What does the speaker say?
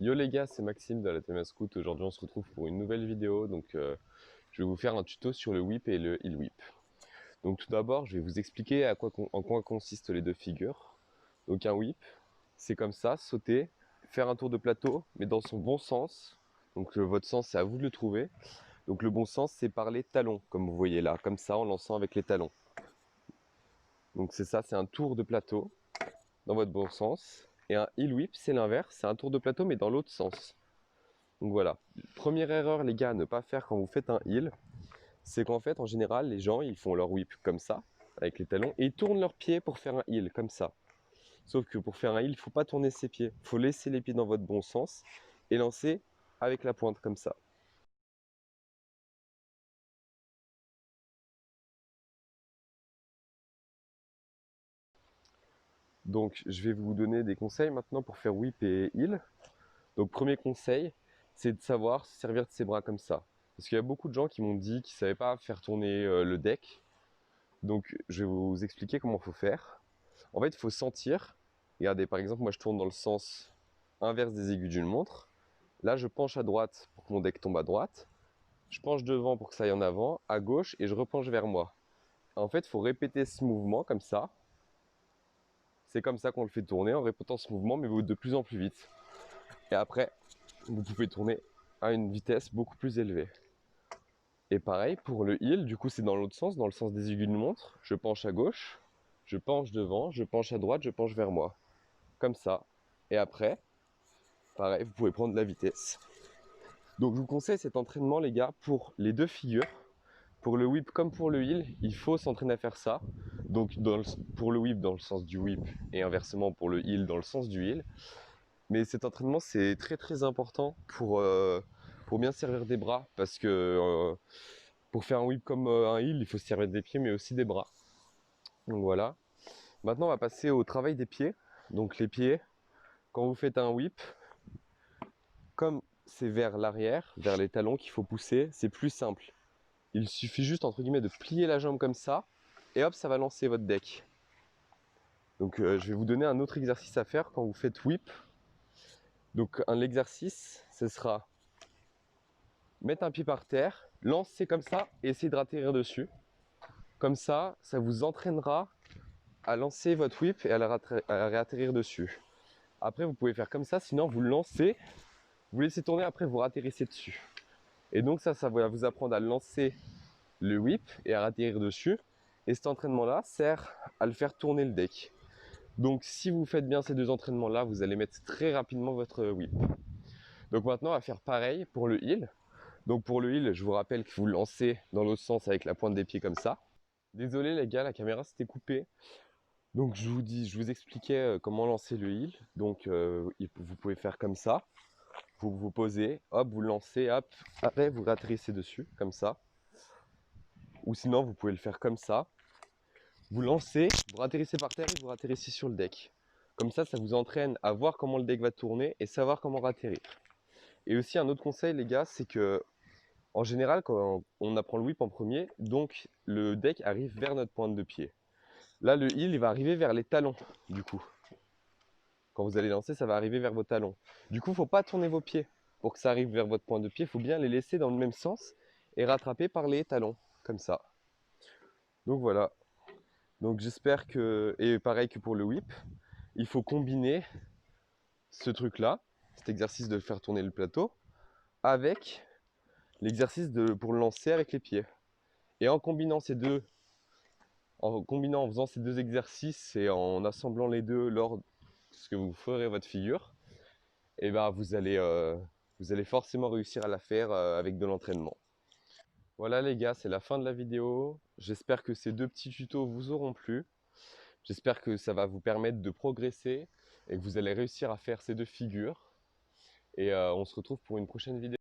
Yo les gars, c'est Maxime de la TMA Scout. Aujourd'hui, on se retrouve pour une nouvelle vidéo. Je vais vous faire un tuto sur le whip et le heel whip. Donc, tout d'abord, je vais vous expliquer en quoi consistent les deux figures. Donc, un whip, c'est comme ça, sauter, faire un tour de plateau, mais dans son bon sens. Votre sens, c'est à vous de le trouver. Donc, le bon sens, c'est par les talons, comme vous voyez là, comme ça, en lançant avec les talons. Donc, c'est ça, c'est un tour de plateau dans votre bon sens. Et un heel whip, c'est l'inverse, c'est un tour de plateau, mais dans l'autre sens. Donc voilà, première erreur les gars à ne pas faire quand vous faites un heel, c'est qu'en fait en général les gens ils font leur whip comme ça, avec les talons, et ils tournent leurs pieds pour faire un heel comme ça. Sauf que pour faire un heel, il ne faut pas tourner ses pieds, il faut laisser les pieds dans votre bon sens et lancer avec la pointe comme ça. Donc je vais vous donner des conseils maintenant pour faire whip et heel. Donc premier conseil, c'est de savoir se servir de ses bras comme ça. Parce qu'il y a beaucoup de gens qui m'ont dit qu'ils ne savaient pas faire tourner le deck. Donc je vais vous expliquer comment il faut faire. En fait, il faut sentir. Regardez, par exemple, moi je tourne dans le sens inverse des aiguilles d'une montre. Là, je penche à droite pour que mon deck tombe à droite. Je penche devant pour que ça aille en avant, à gauche, et je repenche vers moi. En fait, il faut répéter ce mouvement comme ça. C'est comme ça qu'on le fait tourner en répétant ce mouvement, mais de plus en plus vite. Et après, vous pouvez tourner à une vitesse beaucoup plus élevée. Et pareil pour le heel, du coup c'est dans l'autre sens, dans le sens des aiguilles d'une montre. Je penche à gauche, je penche devant, je penche à droite, je penche vers moi. Comme ça. Et après, pareil, vous pouvez prendre de la vitesse. Donc je vous conseille cet entraînement les gars pour les deux figures. Pour le whip comme pour le heel, il faut s'entraîner à faire ça. Donc pour le whip dans le sens du whip et inversement pour le heel dans le sens du heel. Mais cet entraînement c'est très très important pour bien servir des bras parce que pour faire un whip comme un heel, il faut se servir des pieds mais aussi des bras. Donc voilà. Maintenant on va passer au travail des pieds. Donc les pieds, quand vous faites un whip, comme c'est vers l'arrière, vers les talons qu'il faut pousser, c'est plus simple. Il suffit juste entre guillemets de plier la jambe comme ça et hop, ça va lancer votre deck. Donc je vais vous donner un autre exercice à faire quand vous faites whip. Donc l'exercice, ce sera mettre un pied par terre, lancer comme ça et essayer de ratterrir dessus. Comme ça vous entraînera à lancer votre whip et à réatterrir dessus. Après, vous pouvez faire comme ça, sinon vous le lancez, vous laissez tourner, après vous ratterrissez dessus. Et donc ça va vous apprendre à lancer le whip et à atterrir dessus. Et cet entraînement-là sert à le faire tourner le deck. Donc si vous faites bien ces deux entraînements-là, vous allez mettre très rapidement votre whip. Donc maintenant, on va faire pareil pour le heel. Donc pour le heel, je vous rappelle que vous le lancez dans l'autre sens avec la pointe des pieds comme ça. Désolé les gars, la caméra s'était coupée. Donc je vous expliquais comment lancer le heel. Donc vous pouvez faire comme ça. Vous vous posez, hop, vous le lancez, hop, après vous ratterrissez dessus, comme ça. Ou sinon, vous pouvez le faire comme ça. Vous lancez, vous ratterrissez par terre et vous ratterrissez sur le deck. Comme ça vous entraîne à voir comment le deck va tourner et savoir comment ratterrir. Et aussi un autre conseil les gars, c'est que en général quand on apprend le whip en premier, donc le deck arrive vers notre pointe de pied. Là le heel il va arriver vers les talons du coup. Quand vous allez lancer, ça va arriver vers vos talons. Du coup, il ne faut pas tourner vos pieds pour que ça arrive vers votre point de pied. Il faut bien les laisser dans le même sens et rattraper par les talons, comme ça. Donc voilà. Donc j'espère que, et pareil que pour le whip, il faut combiner ce truc-là, cet exercice de faire tourner le plateau, avec l'exercice pour le lancer avec les pieds. Et en combinant ces deux, en faisant ces deux exercices et en assemblant les deux lors que vous ferez votre figure, et ben vous allez forcément réussir à la faire avec de l'entraînement. Voilà les gars, c'est la fin de la vidéo. J'espère que ces deux petits tutos vous auront plu. J'espère que ça va vous permettre de progresser et que vous allez réussir à faire ces deux figures. Et on se retrouve pour une prochaine vidéo.